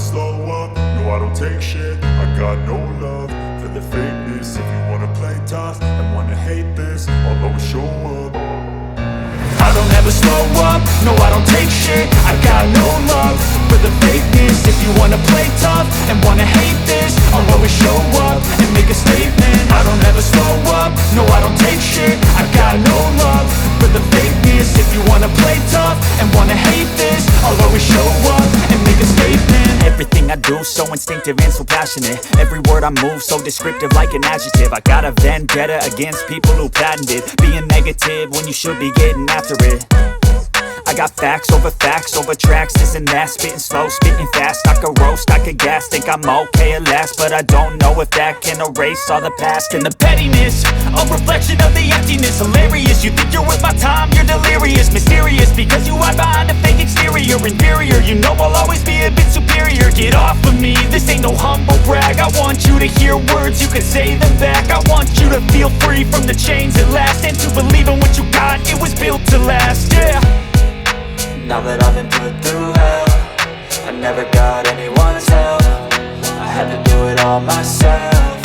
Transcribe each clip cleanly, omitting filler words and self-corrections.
slow up, no I don't take shit. I got no love for the fakeness. If you wanna play tough and wanna hate this, I'll always show up. I don't ever slow up, no I don't take shit. I got no love for the fakeness. If you wanna play tough and wanna hate this, I'll always show up and make a statement. I don't ever slow up, no I don't take shit. I got no love for the fakeness. If you wanna play tough and wanna hate this, I'll always show up and make a statement. Everything I do so instinctive and so passionate. Every word I move so descriptive like an adjective. I got a vendetta against people who patented being negative when you should be getting after it. I got facts over tracks, this and that. Spitting slow, spitting fast. I could roast, I could gas. Think I'm okay at last, but I don't know if that can erase all the past. And the pettiness, a reflection of the emptiness. Hilarious, you think you're worth my time, you're delirious. Mysterious, because you hide behind a fake exterior. Inferior, you know I'll always be a bit superior. Get off of me, this ain't no humble brag. I want you to hear words, you can say them back. I want you to feel free from the chains at last, and to believe in what you got, it was built to last, yeah. Now that I've been put through hell, I never got anyone's help. I had to do it all myself.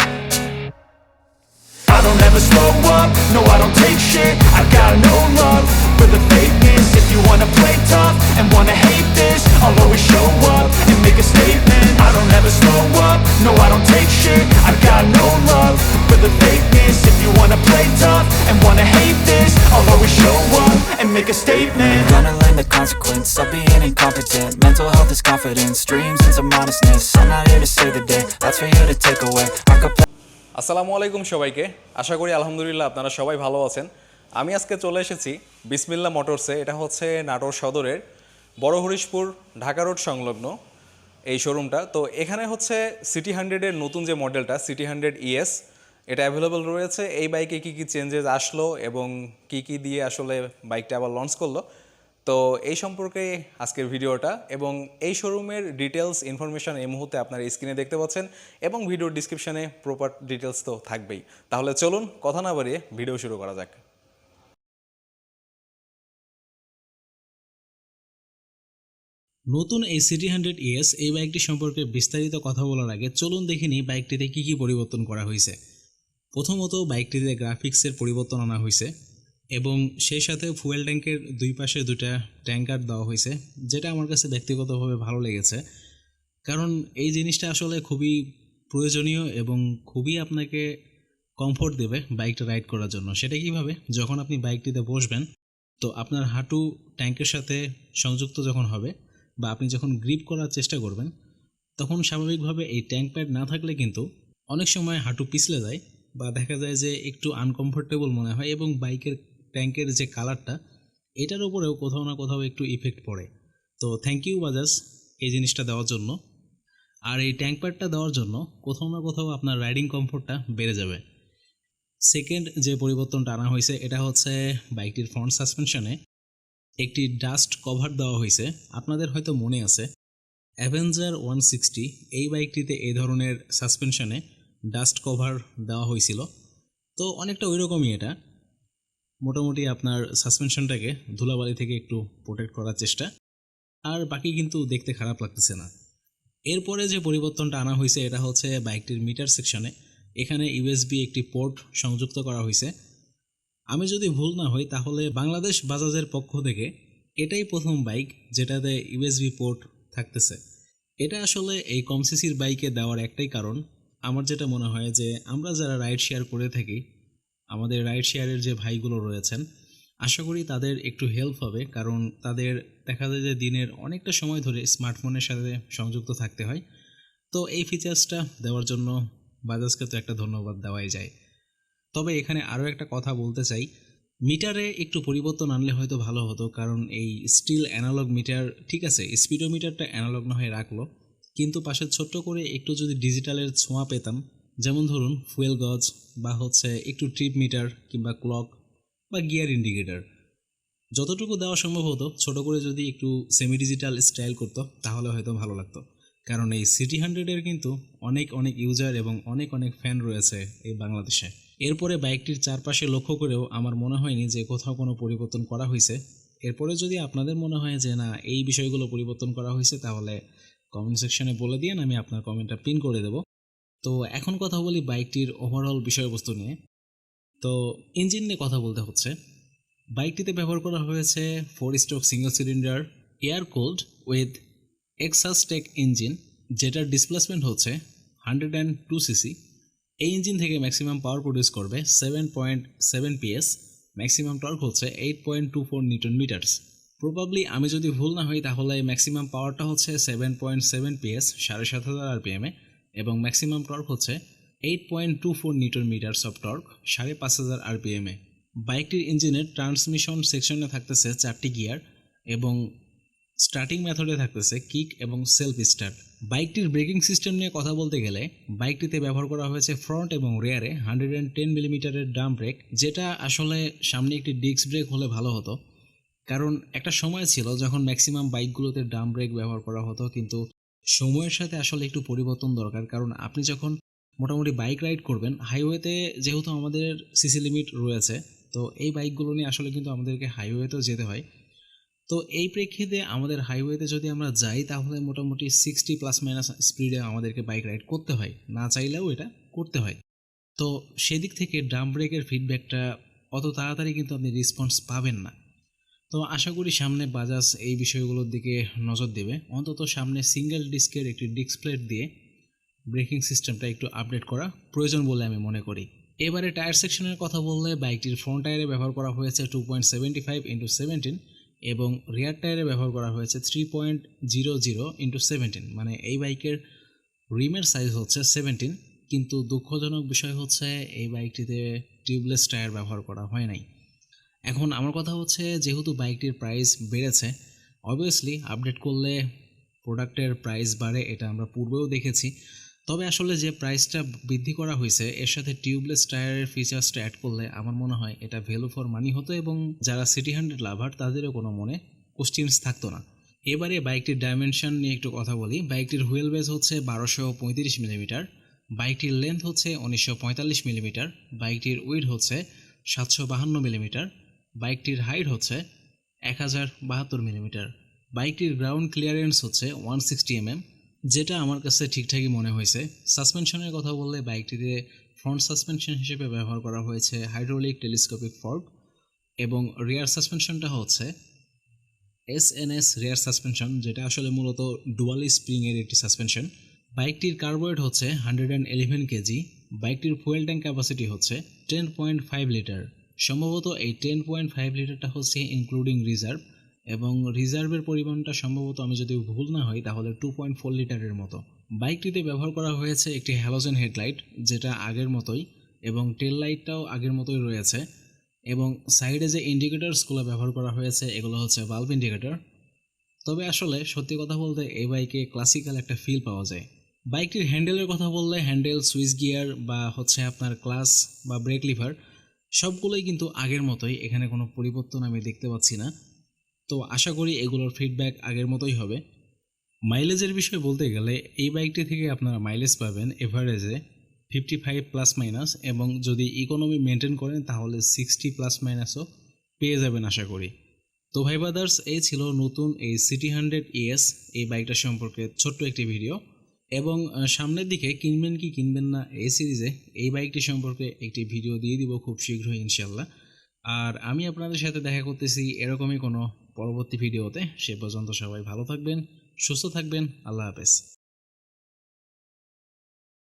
I don't ever slow up, no I don't take shit. I got no love for the fakeness. If you wanna play tough and wanna hate this, I'll always show up and make a statement. I don't ever slow up, no I don't take shit. I got no love for the fakeness. If you wanna play tough and wanna hate this, I'll always show up and make a statement. Gonna learn the consequence of being incompetent. Mental health is confidence, dreams and some modestness. I'm not here to save the day, that's for you to take away. I could play. আসসালামু আলাইকুম সবাইকে, আশা করি আলহামদুলিল্লাহ আপনারা সবাই ভালো আছেন। আমি আজকে চলে এসেছি বিসমিল্লাহ মোটরসে। এটা হচ্ছে নাটোর সদরের বড় হরিশপুর ঢাকা রোড সংলগ্ন এই শোরুমটা। তো এখানে হচ্ছে সিটি 100-এর নতুন যে মডেলটা সিটি 100 ES, এটা অ্যাভেলেবল রয়েছে। এই বাইকে কী কী চেঞ্জেস আসলো এবং কী কী দিয়ে আসলে বাইকটা আবার লঞ্চ করলো, তো এই সম্পর্কে আজকের ভিডিওটা। এবং এই শোরুমের ডিটেলস ইনফরমেশান এই মুহূর্তে আপনারা স্ক্রিনে দেখতে পাচ্ছেন এবং ভিডিওর ডিসক্রিপশানে প্রপার ডিটেলস তো থাকবেই। তাহলে চলুন কথা না বাড়িয়ে ভিডিও শুরু করা যাক। নতুন এই সিটি 100 ES এই বাইকটি সম্পর্কে বিস্তারিত কথা বলার আগে চলুন দেখে নিই বাইকটিতে কী কী পরিবর্তন করা হয়েছে। প্রথমত বাইকটিতে গ্রাফিক্সের পরিবর্তন আনা হয়েছে এবং সেই সাথে ফুয়েল ট্যাঙ্কের দুই পাশে দুটা ট্যাঙ্কার দেওয়া হয়েছে, যেটা আমার কাছে ব্যক্তিগতভাবে ভালো লেগেছে। কারণ এই জিনিসটা আসলে খুবই প্রয়োজনীয় এবং খুবই আপনাকে কমফোর্ট দেবে বাইকটা রাইড করার জন্য। সেটা কীভাবে, যখন আপনি বাইকটিতে বসবেন তো আপনার হাঁটু ট্যাঙ্কের সাথে সংযুক্ত যখন হবে বা আপনি যখন গ্রিপ করার চেষ্টা করবেন, তখন স্বাভাবিকভাবে এই ট্যাঙ্ক প্যাড না থাকলে কিন্তু অনেক সময় হাঁটু পিছলে যায় বা দেখা যায় যে একটু আনকমফোর্টেবল মনে হয় এবং বাইকের ট্যাঙ্কের যে কালারটা এটার উপরেও কোথাও না কোথাও একটু ইফেক্ট পড়ে। তো থ্যাংক ইউ বাজাজ এই জিনিসটা দেওয়ার জন্য। আর এই ট্যাঙ্ক প্যাডটা দেওয়ার জন্য কোথাও না কোথাও আপনার রাইডিং কমফোর্টটা বেড়ে যাবে। সেকেন্ড যে পরিবর্তনটা আনা হয়েছে এটা হচ্ছে বাইকটির ফ্রন্ট সাসপেনশনে একটি ডাস্ট কভার দেওয়া হয়েছে। আপনাদের হয়তো মনে আছে অ্যাভেঞ্জার 160 এই বাইকটিতে এই ধরনের সাসপেনশনে ডাস্ট কভার দেওয়া হয়েছিল। তো অনেকটা ওই রকমই এটা, মোটামুটি আপনার সাসপেনশনটাকে ধুলাবালি থেকে একটু প্রোটেক্ট করার চেষ্টা, আর বাকি কিন্তু দেখতে খারাপ লাগতেছে না। এরপরে যে পরিবর্তনটা আনা হয়েছে এটা হচ্ছে বাইকটির মিটার সেকশনে। এখানে ইউএসবি একটি পোর্ট সংযুক্ত করা হয়েছে। আমি যদি ভুল না হই তাহলে বাংলাদেশ বাজাজের পক্ষ থেকে এটাই প্রথম বাইক যেটাতে ইউএসবি পোর্ট থাকতেছে। এটা আসলে এই কম সিসির বাইকে দেওয়ার একটাই কারণ, আমার যেটা মনে হয় যে আমরা যারা রাইড শেয়ার করে থাকি, আমাদের রাইড শেয়ারের যে ভাইগুলো রয়েছেন, আশা করি তাদের একটু হেল্প হবে। কারণ তাদের দেখা যায় যে দিনের অনেকটা সময় ধরে স্মার্টফোনের সাথে সংযুক্ত থাকতে হয়। তো এই ফিচার্সটা দেওয়ার জন্য বাজাজকে তো একটা ধন্যবাদ দেওয়াই যায়। তবে এখানে আরও একটা কথা বলতে চাই, মিটারে একটু পরিবর্তন আনলে হয়তো ভালো হতো। কারণ এই স্টিল অ্যানালগ মিটার ঠিক আছে, স্পিডোমিটারটা অ্যানালগ না হয়ে রাখলো, কিন্তু পাশে ছোট্ট করে একটু যদি ডিজিটালের ছোঁয়া পেতাম, যেমন ধরুন ফুয়েল গজ বা হচ্ছে একটু ট্রিপ মিটার কিংবা ক্লক বা গিয়ার ইন্ডিকেটর, যতটুকু দেওয়া সম্ভব হতো ছোটো করে যদি একটু সেমি ডিজিটাল স্টাইল করতো তাহলে হয়তো ভালো লাগতো। কারণ এই সিটি 100-এর কিন্তু অনেক ইউজার এবং অনেক ফ্যান রয়েছে এই বাংলাদেশে। এরপরে বাইকটির চারপাশে লক্ষ্য করেও আমার মনে হয়নি যে কোথাও কোনো পরিবর্তন করা হয়েছে। এরপরে যদি আপনাদের মনে হয় যে না এই বিষয়গুলো পরিবর্তন করা হয়েছে তাহলে কমেন্ট সেকশনে বলে দিন, আমি আপনার কমেন্টটা পিন করে দেব। তো এখন কথা বলি বাইকটির ওভারঅল বিষয়বস্তু নিয়ে। তো ইঞ্জিন নিয়ে কথা বলতে হচ্ছে। বাইকটিতে ব্যবহার করা হয়েছে 4 stroke single cylinder air cold with এক্সাসটেক ইঞ্জিন, যেটার ডিসপ্লেসমেন্ট হচ্ছে 102 সিসি। এই ইঞ্জিন থেকে ম্যাক্সিমাম পাওয়ার প্রডিউস করবে 7.7 PS, ম্যাক্সিমাম টর্ক হচ্ছে 8.24 নিউটন মিটার্স। প্রবাবলি আমি যদি ভুল না হই তাহলে ম্যাক্সিমাম পাওয়ারটা হচ্ছে 7.7 PS 7,500 RPM-এ, এবং ম্যাক্সিমাম টর্ক হচ্ছে 8.24 নিউটন মিটার্স অফ টর্ক 5,500 RPM-এ। বাইকটির ইঞ্জিনের ট্রান্সমিশন সেকশনে থাকতেছে 4টি গিয়ার, এবং স্টার্টিং মেথডে থাকতেছে কিক এবং সেলফ স্টার্ট। বাইকটির ব্রেকিং সিস্টেম নিয়ে কথা বলতে গেলে বাইকটিতে ব্যবহার করা হয়েছে ফ্রন্ট এবং রিয়ারে 110 মিলিমিটারের ড্রাম ব্রেক, যেটা আসলে সামনে একটি ডিস্ক ব্রেক হলে ভালো হতো। কারণ একটা সময় ছিল যখন ম্যাক্সিমাম বাইকগুলোতে ড্রাম ব্রেক ব্যবহার করা হতো, কিন্তু সময়ের সাথে আসলে একটু পরিবর্তন দরকার। কারণ আপনি যখন মোটামুটি বাইক রাইড করবেন হাইওয়েতে, যেহেতু আমাদের সিসি লিমিট রয়েছে, তো এই বাইকগুলো নিয়ে আসলে কিন্তু আমাদেরকে হাইওয়েতেও যেতে হয়। তো এই প্রেক্ষিতে আমাদের হাইওয়েতে যদি আমরা যাই তাহলে মোটামুটি 60± স্পিডে আমাদেরকে বাইক রাইড করতে হয়, না চাইলেও এটা করতে হয়। তো সেদিক থেকে ড্রাম ব্রেকের ফিডব্যাকটা অত তাড়াতাড়ি কিন্তু আপনি রেসপন্স পাবেন না। তো আশা করি সামনে বাজাজ এই বিষয়গুলোর দিকে নজর দেবে, অন্তত সামনে সিঙ্গেল ডিস্কের একটি ডিস্ক প্লেট দিয়ে ব্রেকিং সিস্টেমটা একটু আপডেট করা প্রয়োজন বলে আমি মনে করি। এবারে টায়ার সেকশনের কথা বললে বাইকটির ফ্রন্ট টায়ারে ব্যবহার করা হয়েছে 2.75x17, এবং রিয়ার টায়ারে ব্যবহার করা হয়েছে 3.00x17। মানে এই বাইকের রিমের সাইজ হচ্ছে 17, কিন্তু দুঃখজনক বিষয় হচ্ছে এই বাইকটিতে টিউবলেস টায়ার ব্যবহার করা হয় নাই। এখন আমার কথা হচ্ছে, যেহেতু বাইকটির প্রাইস বেড়েছে, অবভিয়াসলি আপডেট করলে প্রোডাক্টের প্রাইস বাড়ে, এটা আমরা পূর্বেও দেখেছি। তবে আসলে যে প্রাইসটা বৃদ্ধি করা হয়েছে এর সাথে টিউবলেস টায়ারের ফিচার্সটা অ্যাড করলে আমার মনে হয় এটা ভ্যালু ফর মানি হতো, এবং যারা সিটি 100 লাভার তাদেরও কোনো মনে কোশ্চেন্স থাকতো না। এবারে বাইকটির ডাইমেনশন নিয়ে একটু কথা বলি। বাইকটির হুইল বেস হচ্ছে 1235 মিলিমিটার, বাইকটির লেন্থ হচ্ছে 1945 মিলিমিটার, বাইকটির উইড হচ্ছে 752 মিলিমিটার, বাইকটির হাইট হচ্ছে 1072 মিলিমিটার, বাইকটির গ্রাউন্ড ক্লিয়ারেন্স হচ্ছে 160 mm, যেটা আমার কাছে ঠিকঠাকই মনে হয়েছে। সাসপেনশনের কথা বললে বাইকটিতে ফ্রন্ট সাসপেনশন হিসেবে ব্যবহার করা হয়েছে হাইড্রোলিক টেলিস্কোপিক ফর্ক, এবং রিয়ার সাসপেনশনটা হচ্ছে SNS রিয়ার সাসপেনশন, যেটা আসলে মূলত ডুয়াল স্প্রিংয়ের একটি সাসপেনশন। বাইকটির কার্বোয়েট হচ্ছে 111 কেজি, বাইকটির ফুয়েল ট্যাঙ্ক ক্যাপাসিটি হচ্ছে 10.5 লিটার। সম্ভবত এই 10.5 লিটারটা হচ্ছে ইনক্লুডিং রিজার্ভ, এবং রিজার্ভের পরিমাণটা সম্ভবত, আমি যদি ভুল না হই তাহলে 2.4 লিটারের মতো। বাইকটিতে ব্যবহার করা হয়েছে একটি হ্যালোজেন হেডলাইট, যেটা আগের মতোই, এবং টেল লাইটটাও আগের মতোই রয়েছে, এবং সাইডে যে ইন্ডিকেটার্সগুলো ব্যবহার করা হয়েছে এগুলো হচ্ছে বাল্ব ইন্ডিকেটর। তবে আসলে সত্যি কথা বলতে এই বাইকে ক্লাসিক্যাল একটা ফিল পাওয়া যায়। বাইকটির হ্যান্ডেলের কথা বললে হ্যান্ডেল, সুইচ গিয়ার বা হচ্ছে আপনার ক্লাচ বা ব্রেক লিভার সবগুলোই কিন্তু আগের মতোই, এখানে কোনো পরিবর্তন আমি দেখতে পাচ্ছি না। তো আশা করি এগুলোর ফিডব্যাক আগের মতোই হবে। মাইলেজের বিষয় বলতে গেলে এই বাইকটি থেকে আপনারা মাইলেজ পাবেন এভারেজে 55+- এবং যদি ইকোনমি মেনটেন করেন তাহলে 60+- পেয়ে যাবেন আশা করি। তো ভাই ব্রাদার্স, এই ছিল নতুন এই সিটি 100 ES এই বাইকটা সম্পর্কে ছোট্ট একটি ভিডিও, এবং সামনের দিকে কিনবেন কি কিনবেন না এই সিরিজে এই বাইকটি সম্পর্কে একটি ভিডিও দিয়ে দিব খুব শীঘ্রই ইনশাল্লাহ। আর আমি আপনাদের সাথে দেখা করতেছি এরকমই কোনো পরবর্তী ভিডিওতে। সে পর্যন্ত সবাই ভালো থাকবেন, সুস্থ থাকবেন, আল্লাহ হাফেজ।